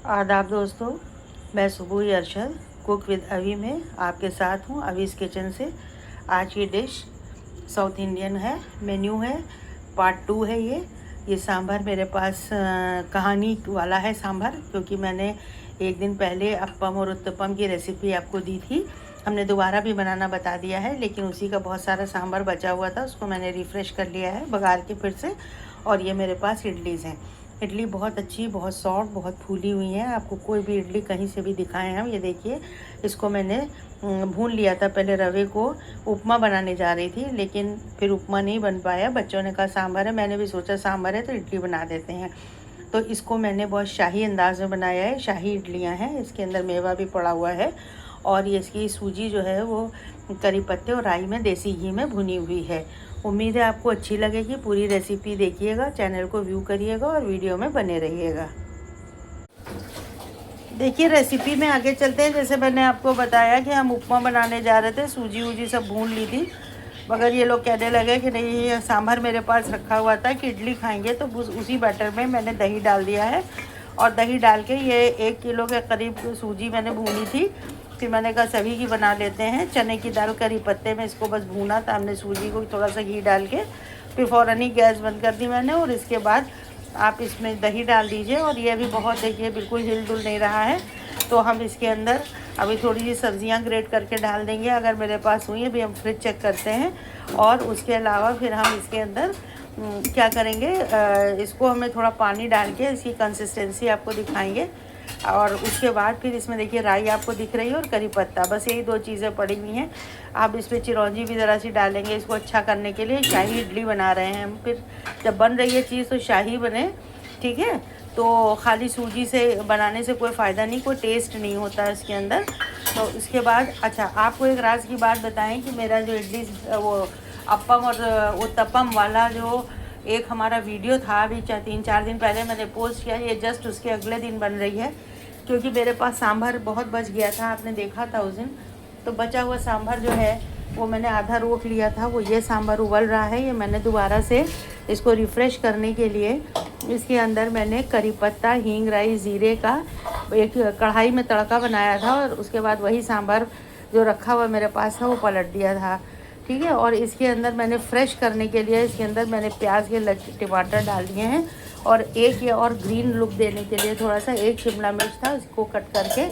आदाब दोस्तों, मैं सुबुह अरशद कुक विद अवी में आपके साथ हूँ। अवीज़ किचन से आज की डिश साउथ इंडियन है, मेन्यू है, पार्ट 2 है। ये सांभर मेरे पास कहानी वाला है सांभर, क्योंकि मैंने एक दिन पहले अप्पम और उत्तपम की रेसिपी आपको दी थी। हमने दोबारा भी बनाना बता दिया है, लेकिन उसी का बहुत सारा सांभर बचा हुआ था, उसको मैंने रिफ़्रेश कर लिया है बघार के फिर से। और ये मेरे पास इडलीज़ हैं। इडली बहुत अच्छी, बहुत सॉफ्ट, बहुत फूली हुई है। आपको कोई भी इडली कहीं से भी दिखाएं हम। ये देखिए, इसको मैंने भून लिया था पहले रवे को। उपमा बनाने जा रही थी, लेकिन फिर उपमा नहीं बन पाया। बच्चों ने कहा सांभर है, मैंने भी सोचा सांभर है तो इडली बना देते हैं। तो इसको मैंने बहुत शाही अंदाज में बनाया है। शाही इडलियाँ हैं, इसके अंदर मेवा भी पड़ा हुआ है। और ये इसकी सूजी जो है वो करी पत्ते और राई में देसी घी में भुनी हुई है। उम्मीद है आपको अच्छी लगेगी। पूरी रेसिपी देखिएगा, चैनल को व्यू करिएगा और वीडियो में बने रहिएगा। देखिए, रेसिपी में आगे चलते हैं। जैसे मैंने आपको बताया कि हम उपमा बनाने जा रहे थे, सूजी वूजी सब भून ली थी, मगर ये लोग कहने लगे कि नहीं, ये सांभर मेरे पास रखा हुआ था कि इडली खाएंगे, तो उसी बैटर में मैंने दही डाल दिया है। और दही डाल के ये 1 किलो के करीब सूजी मैंने भूनी थी। फिर मैंने कहा सभी की बना लेते हैं। चने की दाल करी पत्ते में इसको बस भूना था हमने, सूजी को थोड़ा सा घी डाल के। फिर फ़ौरन ही गैस बंद कर दी मैंने, और इसके बाद आप इसमें दही डाल दीजिए। और ये भी बहुत, देखिए, बिल्कुल हिल डुल नहीं रहा है। तो हम इसके अंदर अभी थोड़ी सी सब्जियां ग्रेट करके डाल देंगे, अगर मेरे पास हुई। अभी हम फ्रिज चेक करते हैं। और उसके अलावा फिर हम इसके अंदर क्या करेंगे, इसको हमें थोड़ा पानी डाल के इसकी कंसिस्टेंसी आपको दिखाएंगे। और उसके बाद फिर इसमें देखिए राई आपको दिख रही है और करी पत्ता, बस यही 2 चीज़ें पड़ी हुई हैं। आप इसमें चिरौंजी भी ज़रा सी डालेंगे इसको अच्छा करने के लिए। शाही इडली बना रहे हैं हम। फिर जब बन रही है चीज़ तो शाही बने, ठीक है। तो खाली सूजी से बनाने से कोई फ़ायदा नहीं, कोई टेस्ट नहीं होता इसके अंदर। तो इसके बाद अच्छा, आपको एक राज की बात बताएं कि मेरा जो इडली वो अप्पम और उत्तपम वाला जो एक हमारा वीडियो था, अभी 3-4 दिन पहले मैंने पोस्ट किया, ये जस्ट उसके अगले दिन बन रही है। क्योंकि मेरे पास सांभर बहुत बच गया था, आपने देखा था उस दिन। तो बचा हुआ सांभर जो है वो मैंने आधा रोक लिया था, वो ये सांभर उबल रहा है। ये मैंने दोबारा से इसको रिफ़्रेश करने के लिए इसके अंदर मैंने करी पत्ता, हींग, राई, ज़ीरे का एक कढ़ाई में तड़का बनाया था। और उसके बाद वही सांभर जो रखा हुआ मेरे पास था वो पलट दिया था, ठीक है। और इसके अंदर मैंने फ्रेश करने के लिए इसके अंदर मैंने प्याज के टमाटर डाल दिए हैं। और एक ये और ग्रीन लुक देने के लिए थोड़ा सा 1 शिमला मिर्च था, इसको कट करके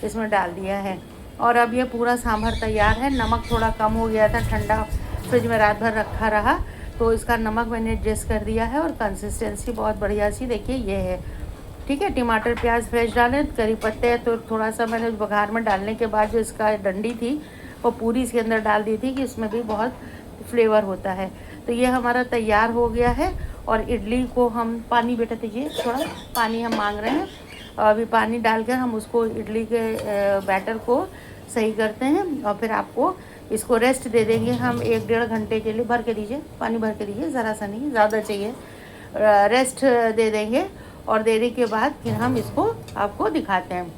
इसमें डाल दिया है। और अब ये पूरा सांभर तैयार है। नमक थोड़ा कम हो गया था, ठंडा फ्रिज में रात भर रखा रहा, तो इसका नमक मैंने एडजस्ट कर दिया है। और कंसिस्टेंसी बहुत बढ़िया सी देखिए ये है, ठीक है। टमाटर प्याज फ्रेश डालें, करी पत्ते तो थोड़ा सा मैंने बघार में डालने के बाद जो इसका डंडी थी वो पूरी इसके अंदर डाल दी थी कि इसमें भी बहुत फ्लेवर होता है। तो ये हमारा तैयार हो गया है। और इडली को हम पानी, बेटा दीजिए थोड़ा पानी, हम मांग रहे हैं। अभी पानी डालकर हम उसको इडली के बैटर को सही करते हैं। और फिर आपको इसको रेस्ट दे देंगे हम 1-1.5 घंटे के लिए। भर के दीजिए, पानी भर के दीजिए, ज़रा सा नहीं, ज़्यादा चाहिए। रेस्ट दे देंगे और देने के बाद फिर हम इसको आपको दिखाते हैं।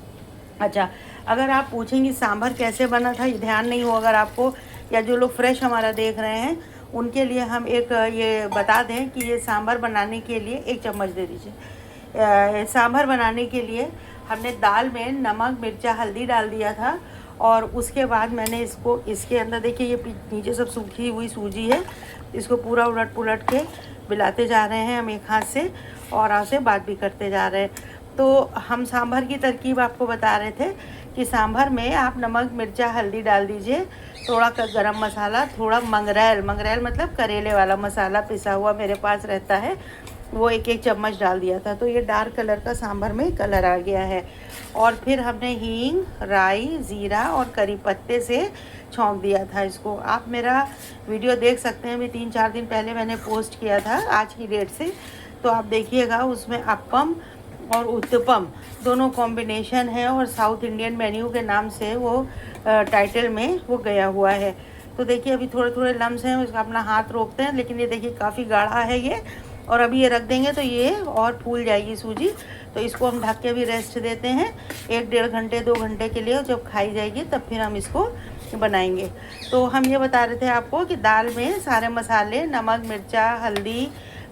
अच्छा, अगर आप पूछेंगे सांभर कैसे बना था, ये ध्यान नहीं हो अगर आपको, या जो लोग फ्रेश हमारा देख रहे हैं उनके लिए हम एक ये बता दें कि ये सांभर बनाने के लिए 1 चम्मच दे दीजिए। सांभर बनाने के लिए हमने दाल में नमक, मिर्चा, हल्दी डाल दिया था। और उसके बाद मैंने इसको इसके अंदर, देखिए ये नीचे सब सूखी हुई सूजी है, इसको पूरा उलट पुलट के मिलाते जा रहे हैं हम एक हाथ से, और हाथ से बात भी करते जा रहे हैं। तो हम सांभर की तरकीब आपको बता रहे थे कि सांभर में आप नमक, मिर्चा, हल्दी डाल दीजिए, थोड़ा गरम मसाला, थोड़ा मंगरेल मतलब करेले वाला मसाला पिसा हुआ मेरे पास रहता है, वो 1-1 चम्मच डाल दिया था। तो ये डार्क कलर का सांभर में कलर आ गया है। और फिर हमने हींग, राई, ज़ीरा और करी पत्ते से छौंक दिया था इसको। आप मेरा वीडियो देख सकते हैं, अभी 3-4 दिन पहले मैंने पोस्ट किया था आज की डेट से। तो आप देखिएगा, उसमें अप्पम और उत्तपम दोनों कॉम्बिनेशन है, और साउथ इंडियन मेन्यू के नाम से वो टाइटल में वो गया हुआ है। तो देखिए अभी थोड़े थोड़े लम्स हैं, उसका अपना हाथ रोकते हैं, लेकिन ये देखिए काफ़ी गाढ़ा है ये। और अभी ये रख देंगे तो ये और फूल जाएगी सूजी। तो इसको हम ढक के भी रेस्ट देते हैं 1-1.5 घंटे, 2 घंटे के लिए। जब खाई जाएगी तब फिर हम इसको बनाएंगे। तो हम ये बता रहे थे आपको कि दाल में सारे मसाले, नमक, मिर्चा, हल्दी,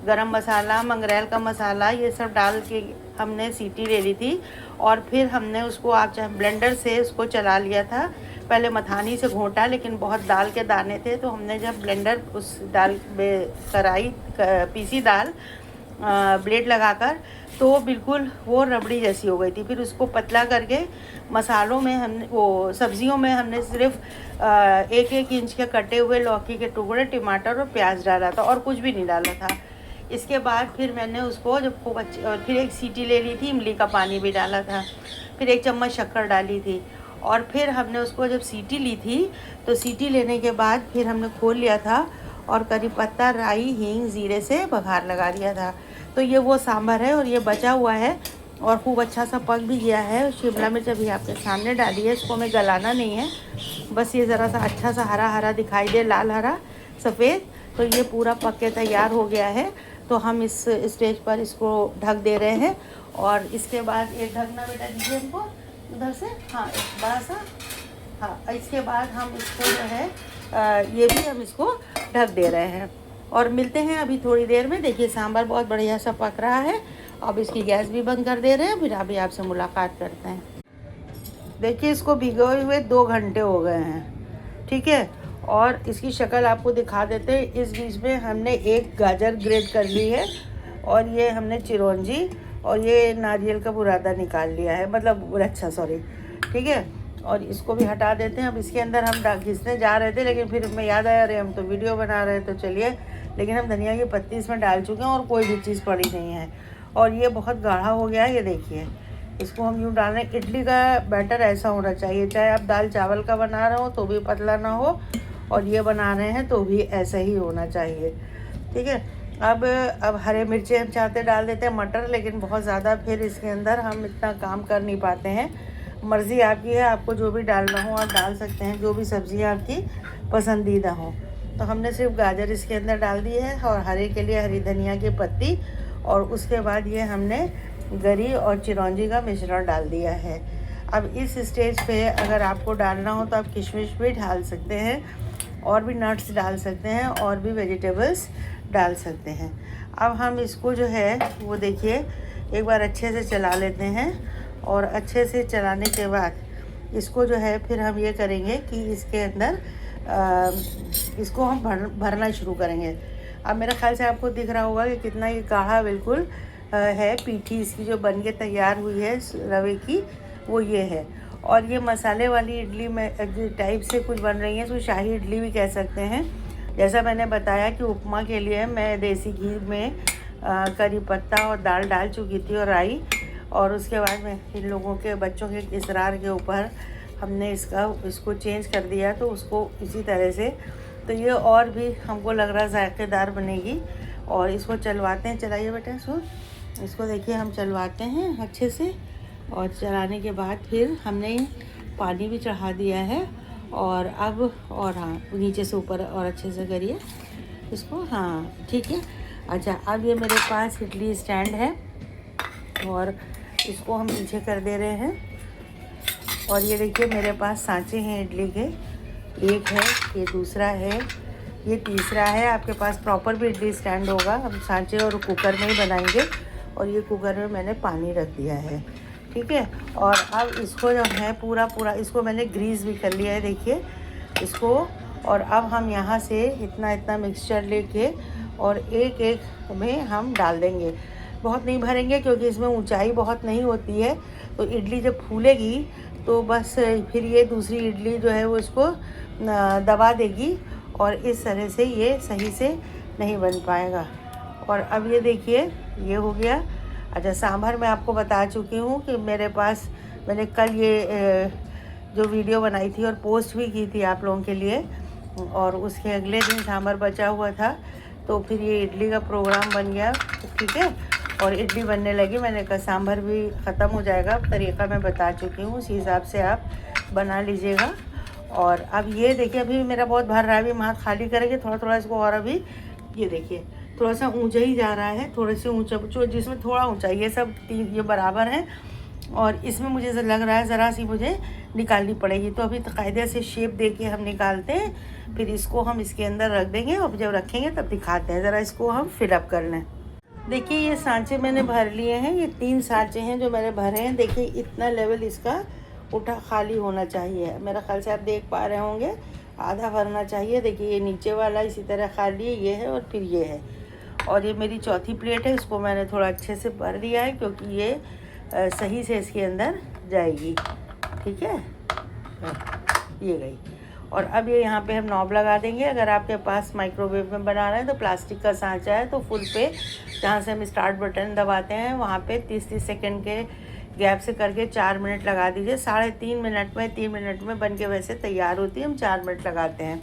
गरम मसाला, मंगरेल का मसाला, ये सब डाल के हमने सीटी ले ली थी। और फिर हमने उसको आप चाहे ब्लेंडर से उसको चला लिया था। पहले मथानी से घोटा, लेकिन बहुत दाल के दाने थे, तो हमने जब ब्लेंडर उस दाल में कराई पीसी दाल ब्लेड लगाकर, तो बिल्कुल वो रबड़ी जैसी हो गई थी। फिर उसको पतला करके मसालों में हमने वो सब्जियों में हमने सिर्फ 1-1 इंच के कटे हुए लौकी के टुकड़े, टमाटर और प्याज डाला था, और कुछ भी नहीं डाला था। इसके बाद फिर मैंने उसको जब खूब अच्छी, और फिर एक सीटी ले ली थी, इमली का पानी भी डाला था, फिर 1 चम्मच शक्कर डाली थी। और फिर हमने उसको जब सीटी ली थी, तो सीटी लेने के बाद फिर हमने खोल लिया था और करी पत्ता, राई, हींग, ज़ीरे से बघार लगा दिया था। तो ये वो सांभर है, और ये बचा हुआ है और खूब अच्छा सा पक भी गया है। शिमला मिर्च अभी आपके सामने डाली है, इसको हमें गलाना नहीं है, बस ये ज़रा सा अच्छा सा हरा हरा दिखाई दे, लाल हरा सफ़ेद, तो ये पूरा पक के तैयार हो गया है। तो हम इस स्टेज पर इसको ढक दे रहे हैं। और इसके बाद एक ढकना बेटा दीजिए हमको उधर से, हाँ एक बड़ा सा, हाँ इसके बाद हम इसको जो है ये भी हम इसको ढक दे रहे हैं। और मिलते हैं अभी थोड़ी देर में। देखिए सांभर बहुत बढ़िया सा पक रहा है। अब इसकी गैस भी बंद कर दे रहे हैं, फिर अभी आपसे मुलाकात करते हैं। देखिए इसको भिगोए हुए 2 घंटे हो गए हैं, ठीक है। और इसकी शक्ल आपको दिखा देते हैं। इस बीच में हमने एक गाजर ग्रेट कर ली है, और ये हमने चिरौंजी और ये नारियल का बुरादा निकाल लिया है, मतलब अच्छा सॉरी, ठीक है। और इसको भी हटा देते हैं। अब इसके अंदर हम घिसने जा रहे थे, लेकिन फिर हमें याद आया, अरे हम तो वीडियो बना रहे हैं, तो चलिए, लेकिन हम धनिया की पत्ती इसमें डाल चुके हैं और कोई भी चीज़ पड़ी नहीं है। और ये बहुत गाढ़ा हो गया है, ये देखिए। इसको हम यूँ डाल रहे हैं। इडली का बैटर ऐसा होना चाहिए, चाहे आप दाल चावल का बना रहे हो तो भी पतला ना हो, और ये बना रहे हैं तो भी ऐसा ही होना चाहिए, ठीक है। अब हरे मिर्ची हम चाहते डाल देते हैं, मटर, लेकिन बहुत ज़्यादा फिर इसके अंदर हम इतना काम कर नहीं पाते हैं। मर्ज़ी आपकी है, आपको जो भी डालना हो आप डाल सकते हैं, जो भी सब्ज़ियाँ आपकी पसंदीदा हो। तो हमने सिर्फ गाजर इसके अंदर डाल दी है, और हरे के लिए हरी धनिया की पत्ती, और उसके बाद ये हमने गरी और चिरौंजी का मिश्रण डाल दिया है। अब इस स्टेज पे अगर आपको डालना हो तो आप किशमिश भी डाल सकते हैं, और भी नट्स डाल सकते हैं, और भी वेजिटेबल्स डाल सकते हैं। अब हम इसको जो है वो देखिए एक बार अच्छे से चला लेते हैं, और अच्छे से चलाने के बाद इसको जो है फिर हम ये करेंगे कि इसके अंदर इसको हम भरना शुरू करेंगे। अब मेरे ख्याल से आपको दिख रहा होगा कि कितना ये गाढ़ा बिल्कुल है। पीठी इसकी जो बन के तैयार हुई है रवे की, वो ये है। और ये मसाले वाली इडली में टाइप से कुछ बन रही है, तो शाही इडली भी कह सकते हैं। जैसा मैंने बताया कि उपमा के लिए मैं देसी घी में करी पत्ता और दाल डाल चुकी थी, और राई, और उसके बाद में इन लोगों के बच्चों के इसरार के ऊपर हमने इसको चेंज कर दिया, तो उसको इसी तरह से, तो ये और भी हमको लग रहा है जायकेदार बनेगी। और इसको चलवाते हैं, चलाइए बेटा इसको देखिए हम चलवाते हैं अच्छे से। और चलाने के बाद फिर हमने पानी भी चढ़ा दिया है, और अब और हाँ नीचे से ऊपर और अच्छे से करिए इसको, हाँ ठीक है। अच्छा, अब ये मेरे पास इडली स्टैंड है, और इसको हम पीछे कर दे रहे हैं। और ये देखिए मेरे पास सांचे हैं इडली के, एक है, ये दूसरा है, ये तीसरा है। आपके पास प्रॉपर भी इडली स्टैंड होगा, हम सांचे और कुकर में ही बनाएंगे। और ये कुकर में मैंने पानी रख दिया है, ठीक है। और अब इसको जो है पूरा इसको मैंने ग्रीस भी कर लिया है, देखिए इसको। और अब हम यहाँ से इतना मिक्सचर लेके और एक में हम डाल देंगे। बहुत नहीं भरेंगे क्योंकि इसमें ऊंचाई बहुत नहीं होती है, तो इडली जब फूलेगी तो बस फिर ये दूसरी इडली जो है वो इसको दबा देगी, और इस तरह से ये सही से नहीं बन पाएगा। और अब ये देखिए ये हो गया। अच्छा, सांभर मैं आपको बता चुकी हूँ कि मेरे पास मैंने कल ये जो वीडियो बनाई थी और पोस्ट भी की थी आप लोगों के लिए, और उसके अगले दिन सांभर बचा हुआ था, तो फिर ये इडली का प्रोग्राम बन गया, ठीक है। और इडली बनने लगी, मैंने कहा सांभर भी ख़त्म हो जाएगा, तरीक़ा मैं बता चुकी हूँ, उसी हिसाब से आप बना लीजिएगा। और अब ये देखिए अभी मेरा बहुत भर रहा है, अभी हम हाथ खाली करेंगे, थोड़ा इसको, और अभी ये देखिए थोड़ा सा ऊंचा ही जा रहा है, थोड़े से ऊंचा, जिसमें थोड़ा ऊंचा, ये सब ये बराबर है। और इसमें मुझे लग रहा है ज़रा सी मुझे निकालनी पड़ेगी। तो अभी तो कायदे से शेप दे के हम निकालते हैं, फिर इसको हम इसके अंदर रख देंगे और जब रखेंगे तब दिखाते हैं। ज़रा इसको हम फिलअप कर लें। देखिए ये सांचे मैंने भर लिए हैं, ये 3 सांचे हैं जो मैंने भरे हैं। देखिए इतना लेवल इसका उठा खाली होना चाहिए। मेरा ख्याल से आप देख पा रहे होंगे, आधा भरना चाहिए। देखिए ये नीचे वाला इसी तरह खाली है, ये है और फिर ये है। और ये मेरी चौथी प्लेट है, इसको मैंने थोड़ा अच्छे से भर दिया है क्योंकि ये सही से इसके अंदर जाएगी। ठीक है, ये गई। और अब ये यहाँ पे हम नॉब लगा देंगे। अगर आपके पास माइक्रोवेव में बना रहे हैं तो प्लास्टिक का सांचा है तो फुल पे जहाँ से हम स्टार्ट बटन दबाते हैं वहाँ पे 30-30 सेकंड के गैप से करके 4 मिनट लगा दीजिए। 3.5 मिनट में 3 मिनट में बन के वैसे तैयार होती है। हम 4 मिनट लगाते हैं।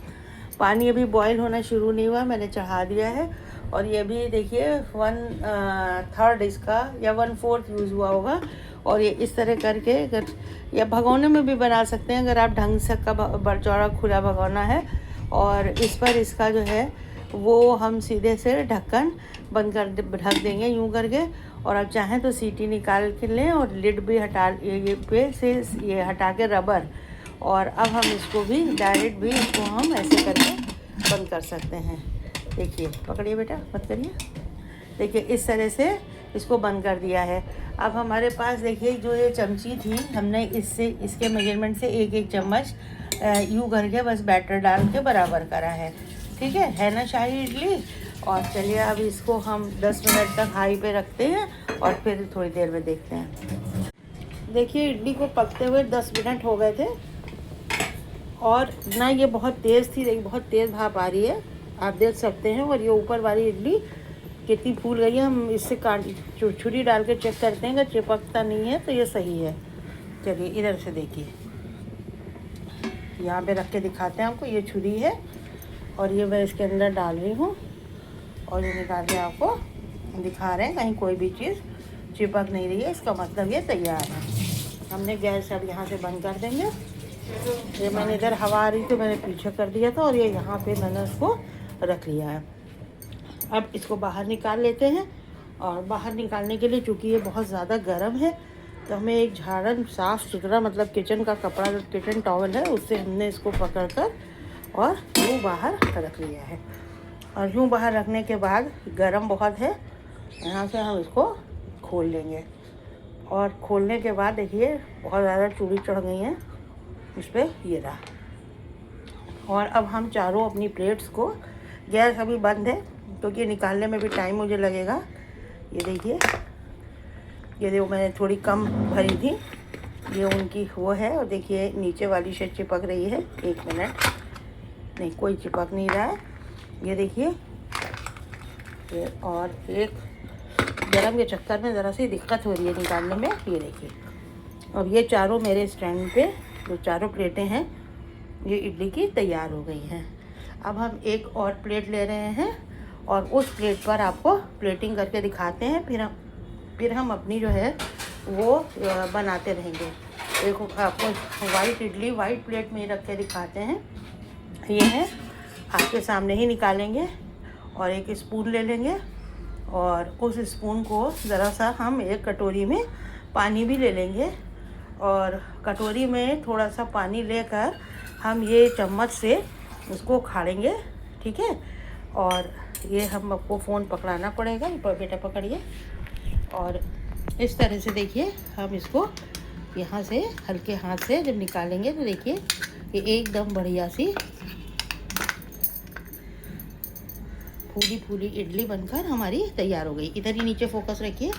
पानी अभी बॉईल होना शुरू नहीं हुआ, मैंने चढ़ा दिया है। और ये भी देखिए 1/3 इसका या 1/4 यूज़ हुआ होगा। और ये इस तरह करके अगर या भगोने में भी बना सकते हैं अगर आप ढंग से का चौड़ा खुला भगोना है। और इस पर इसका जो है वो हम सीधे से ढक्कन बंद कर ढक देंगे यूँ करके। और अब चाहें तो सीटी निकाल के लें और लिड भी हटा ये पे से ये हटा के रबर। और अब हम इसको भी डायरेक्ट भी इसको हम ऐसे करके बंद कर सकते हैं। देखिए, पकड़िए बेटा, मत करिए। देखिए इस तरह से इसको बंद कर दिया है। अब हमारे पास देखिए जो ये चमची थी, हमने इससे इसके मेजरमेंट से 1-1 चम्मच यूँ करके बस बैटर डाल के बराबर करा है। ठीक है ना शाही इडली। और चलिए अब इसको हम 10 मिनट तक हाई पे रखते हैं और फिर थोड़ी देर में देखते हैं। देखिए इडली को पकते हुए 10 मिनट हो गए थे और ना ये बहुत तेज़ थी। देखिए बहुत तेज़ भाप आ रही है, आप देख सकते हैं। और ये ऊपर वाली इडली कितनी फूल गई है। हम इससे छुरी डाल के चेक करते हैं, अगर चिपकता नहीं है तो ये सही है। चलिए इधर से देखिए, यहाँ पे रख के दिखाते हैं आपको। ये छुरी है और ये मैं इसके अंदर डाल रही हूँ और ये निकाल के आपको दिखा रहे हैं, कहीं कोई भी चीज़ चिपक नहीं रही है, इसका मतलब ये तैयार है। हमने गैस अब यहाँ से बंद कर देंगे। ये मैंने इधर हवा आ रही तो मैंने पीछे कर दिया था और ये यहाँ पे मैंने उसको रख लिया है। अब इसको बाहर निकाल लेते हैं। और बाहर निकालने के लिए चूँकि ये बहुत ज़्यादा गर्म है तो हमें एक झाड़न साफ़ सुथरा, मतलब किचन का कपड़ा, जो किचन टॉवल है, उससे हमने इसको पकड़ कर और यूँ बाहर रख लिया है। और यूँ बाहर रखने के बाद गर्म बहुत है, यहाँ से हम इसको खोल लेंगे। और खोलने के बाद देखिए बहुत ज़्यादा चूड़ी चढ़ गई हैं इस पर, ये रहा। और अब हम चारों अपनी प्लेट्स को, गैस अभी बंद है क्योंकि निकालने में भी टाइम मुझे लगेगा। ये देखिए, ये देखो मैंने थोड़ी कम भरी थी, ये उनकी वो है। और देखिए नीचे वाली से चिपक रही है। 1 मिनट, नहीं कोई चिपक नहीं रहा है। ये देखिए ये, और एक गरम के चक्कर में ज़रा सी दिक्कत हो रही है निकालने में। ये देखिए, अब ये चारों मेरे स्टैंड पे जो चारों प्लेटें हैं ये इडली की तैयार हो गई हैं। अब हम एक और प्लेट ले रहे हैं और उस प्लेट पर आपको प्लेटिंग करके दिखाते हैं। फिर हम अपनी जो है वो बनाते रहेंगे। देखो आपको वाइट इडली वाइट प्लेट में रख के दिखाते हैं। ये है, आपके सामने ही निकालेंगे और एक स्पून ले लेंगे और उस स्पून को ज़रा सा हम एक कटोरी में पानी भी ले लेंगे। और कटोरी में थोड़ा सा पानी लेकर हम ये चम्मच से उसको खाड़ेंगे। ठीक है, और ये हम आपको फ़ोन पकड़ाना पड़ेगा, बेटा पकड़िए। और इस तरह से देखिए हम इसको यहाँ से हल्के हाथ से जब निकालेंगे तो देखिए ये एकदम बढ़िया सी फूली फूली इडली बनकर हमारी तैयार हो गई। इधर ही नीचे फोकस रखिए।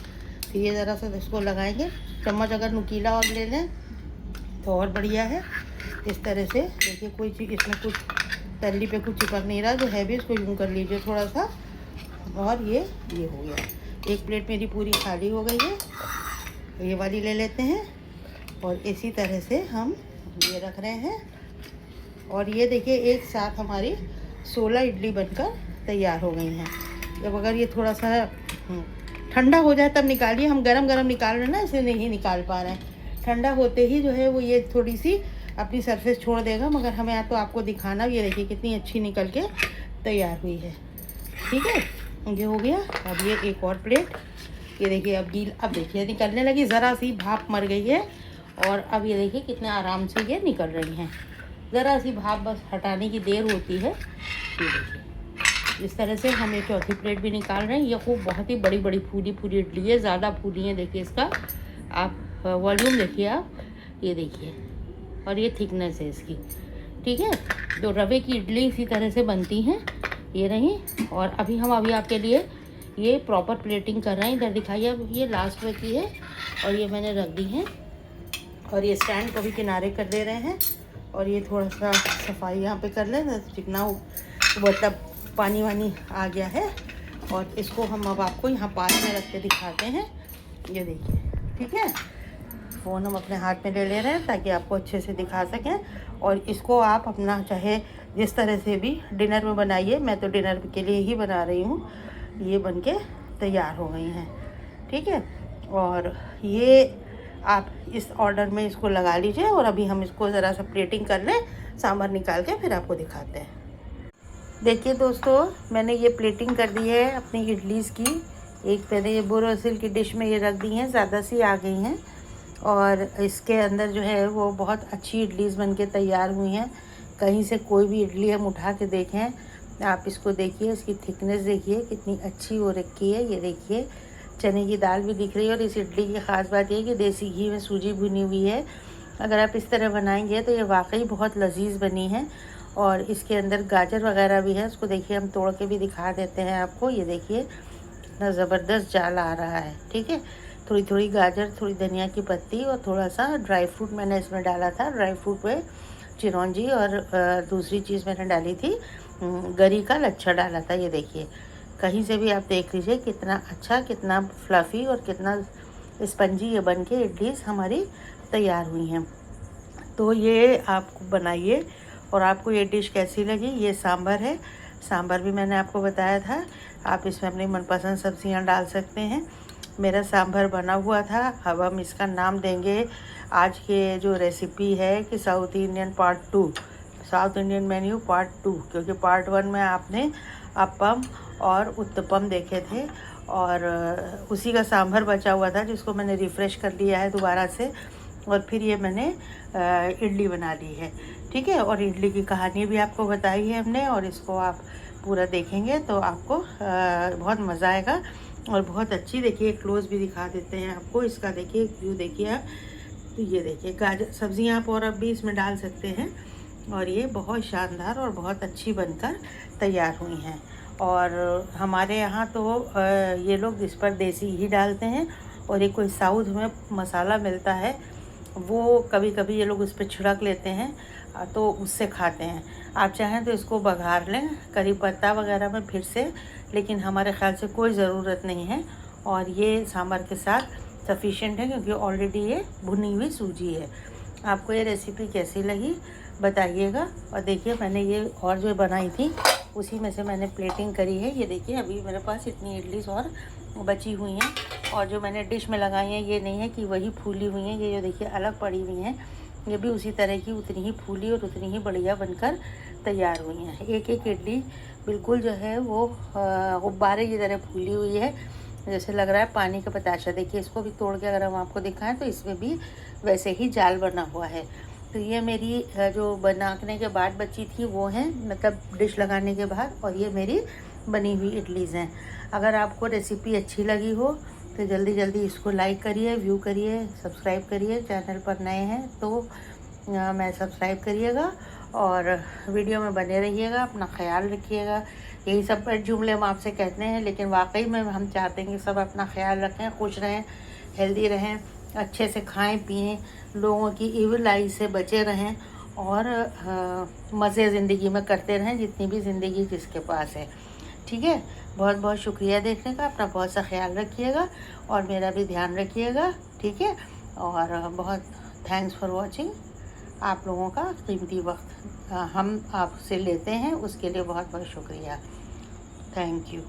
फिर ये ज़रा सा इसको लगाएंगे। चम्मच अगर नुकीला और ले लें तो और बढ़िया है। इस तरह से देखिए कोई चीज़ इसमें कुछ तल्ली पे कुछ चिपक नहीं रहा, जो है भी इसको यूँ कर लीजिए थोड़ा सा। और ये हो गया। एक प्लेट मेरी पूरी खाली हो गई है। ये वाली ले लेते हैं और इसी तरह से हम ये रख रहे हैं। और ये देखिए एक साथ हमारी 16 इडली बनकर तैयार हो गई हैं। जब अगर ये थोड़ा सा ठंडा हो जाए तब निकालिए। हम गरम गरम निकाल रहे हैं ना, इसे नहीं निकाल पा रहे हैं। ठंडा होते ही जो है वो ये थोड़ी सी अपनी सरफेस छोड़ देगा। मगर हमें या तो आपको दिखाना, ये देखिए कितनी अच्छी निकल के तैयार हुई है। ठीक है, ये हो गया। अब ये एक और प्लेट ये देखिए अब देखिए निकलने लगी, ज़रा सी भाप मर गई है और अब ये देखिए कितने आराम से ये निकल रही हैं। ज़रा सी भाप बस हटाने की देर होती है। ये देखिए इस तरह से हम ये चौथी प्लेट भी निकाल रहे हैं। ये खूब बहुत ही बड़ी बड़ी फूली फूली इडली है, ज़्यादा फूली है। देखिए इसका आप वॉल्यूम देखिए आप, ये देखिए, और ये थिकनेस है इसकी। ठीक है, तो रवे की इडली इसी तरह से बनती हैं, ये रही। और अभी आपके लिए ये प्रॉपर प्लेटिंग कर रहे हैं। इधर दिखाइए, अब ये लास्ट में की है और ये मैंने रख दी है और ये स्टैंड को भी किनारे कर दे रहे हैं। और ये थोड़ा सा सफाई यहाँ पे कर लें, चिकना मतलब पानी वानी आ गया है। और इसको हम अब आपको यहाँ पास में रख के दिखाते हैं। ये देखिए, ठीक है, फ़ोन हम अपने हाथ में ले रहे हैं ताकि आपको अच्छे से दिखा सकें। और इसको आप अपना चाहे जिस तरह से भी डिनर में बनाइए। मैं तो डिनर के लिए ही बना रही हूँ। ये बनके तैयार हो गई हैं, ठीक है। और ये आप इस ऑर्डर में इसको लगा लीजिए। और अभी हम इसको ज़रा सा प्लेटिंग कर लें, सांभर निकाल के फिर आपको दिखाते हैं। देखिए दोस्तों, मैंने ये प्लेटिंग कर दी है अपनी इडलीज़ की। एक मैंने ये बोरोसिल की डिश में ये रख दी हैं, ज़्यादा सी आ गई हैं। और इसके अंदर जो है वो बहुत अच्छी इडलीज़ बन के तैयार हुई हैं। कहीं से कोई भी इडली हम उठा के देखें, आप इसको देखिए, इसकी थिकनेस देखिए कितनी अच्छी हो रखी है। ये देखिए चने की दाल भी दिख रही है। और इस इडली की ख़ास बात ये है कि देसी घी में सूजी भुनी हुई है। अगर आप इस तरह बनाएंगे तो ये वाकई बहुत लजीज बनी है। और इसके अंदर गाजर वगैरह भी है, उसको देखिए हम तोड़ के भी दिखा देते हैं आपको। ये देखिए कितना ज़बरदस्त जाल आ रहा है, ठीक है। थोड़ी थोड़ी गाजर, थोड़ी धनिया की पत्ती और थोड़ा सा ड्राई फ्रूट मैंने इसमें डाला था। ड्राई फ्रूट में चिरौंजी और दूसरी चीज़ मैंने डाली थी, गरी का लच्छा डाला था। ये देखिए, कहीं से भी आप देख लीजिए कितना अच्छा, कितना फ्लफ़ी और कितना स्पंजी ये बन के इडलीस हमारी तैयार हुई हैं। तो ये आप बनाइए। और आपको ये डिश कैसी लगी? ये सांभर है। सांभर भी मैंने आपको बताया था, आप इसमें अपनी मनपसंद सब्जियां डाल सकते हैं। मेरा सांभर बना हुआ था। अब हम इसका नाम देंगे, आज के जो रेसिपी है कि south Indian part 2, south Indian menu part 2, क्योंकि पार्ट 1 में आपने अप्पम और उत्तपम देखे थे और उसी का सांभर बचा हुआ था जिसको मैंने रिफ़्रेश कर लिया है दोबारा से। और फिर ये मैंने इडली बना ली है, ठीक है। और इडली की कहानी भी आपको बताई है हमने। और इसको आप पूरा देखेंगे तो आपको बहुत मज़ा आएगा और बहुत अच्छी। देखिए क्लोज भी दिखा देते हैं आपको इसका, देखिए व्यू देखिए आप। तो ये देखिए गाजर सब्जियां आप और अब भी इसमें डाल सकते हैं। और ये बहुत शानदार और बहुत अच्छी बनकर तैयार हुई हैं। और हमारे यहाँ तो ये लोग इस पर देसी घी डालते हैं। और ये कोई साउथ में मसाला मिलता है, वो कभी कभी ये लोग उस पर छिड़क लेते हैं तो उससे खाते हैं। आप चाहें तो इसको बघार लें करी पत्ता वगैरह में फिर से, लेकिन हमारे ख्याल से कोई ज़रूरत नहीं है। और ये सांभर के साथ सफिशिएंट है क्योंकि ऑलरेडी ये भुनी हुई सूजी है। आपको ये रेसिपी कैसी लगी बताइएगा। और देखिए मैंने ये और जो बनाई थी उसी में से मैंने प्लेटिंग करी है। ये देखिए अभी मेरे पास इतनी इडलीस और बची हुई हैं। और जो मैंने डिश में लगाई हैं ये नहीं है कि वही फूली हुई हैं, ये जो देखिए अलग पड़ी हुई हैं, ये भी उसी तरह की उतनी ही फूली और उतनी ही बढ़िया बनकर तैयार हुई हैं। एक एक इडली बिल्कुल जो है वो गुब्बारे की तरह फूली हुई है, जैसे लग रहा है पानी का बताशा। देखिए इसको भी तोड़ के अगर हम आपको दिखाएं तो इसमें भी वैसे ही जाल बना हुआ है। तो ये मेरी जो बनाने के बाद बची थी वो हैं, मतलब डिश लगाने के बाद। और ये मेरी बनी हुई इडलीज़ हैं। अगर आपको रेसिपी अच्छी लगी हो तो जल्दी जल्दी इसको लाइक करिए, व्यू करिए, सब्सक्राइब करिए। चैनल पर नए हैं तो मैं सब्सक्राइब करिएगा और वीडियो में बने रहिएगा। अपना ख्याल रखिएगा। यही सब जुमले हम आपसे कहते हैं, लेकिन वाकई में हम चाहते हैं कि सब अपना ख्याल रखें, खुश रहें, हेल्दी रहें, अच्छे से खाएं पिएं, लोगों की इविल आई से बचे रहें और मज़े ज़िंदगी में करते रहें जितनी भी ज़िंदगी जिसके पास है, ठीक है। बहुत बहुत शुक्रिया देखने का। अपना बहुत सा ख्याल रखिएगा और मेरा भी ध्यान रखिएगा, ठीक है। और बहुत थैंक्स फॉर वॉचिंग। आप लोगों का कीमती वक्त हम आपसे लेते हैं, उसके लिए बहुत बहुत शुक्रिया। Thank you.